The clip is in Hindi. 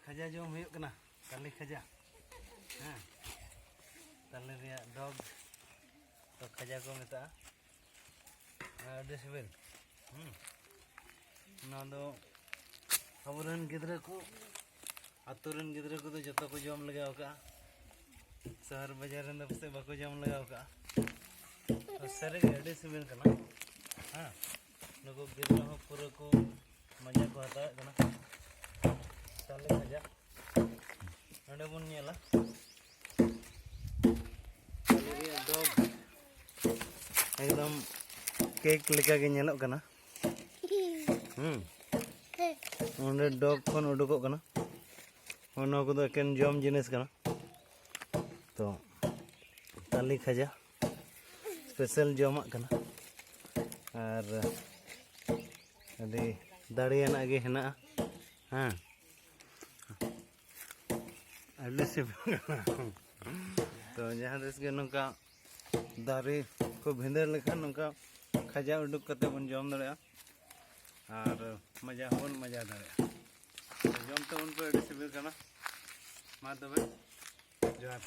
खजा जम हुई ताले खजा हाँ ताले डग तो खजा को मेता सिबिल अब गिद्रा को आतुरन गिद्रा को जो को जम लगाव का शहर बाजार पासे बाको जम लगाव का तो सारे अड़ी सिबिल हाँ नुको गिद्रा हो पूरा को मजा को हतावे ताले खजा नडे बन नेला डग एकदम केक लेका गे नेलोग कना ओंडे डग खन उडुकोग कना ओना को दो एकेन जम जिनिस कना तो ताली खजा स्पेशल जमा कना और अभी दाड़ियाना गे हेना हाँ अभी से तो जहाँ देश के नौका दारे को भिंदर लेखा नौका खजा उडुक कते बन जम दड़े और मजा होन मजा दड़े जम तो उन पे अड़ी सिबिल कना मा तबे जोहार।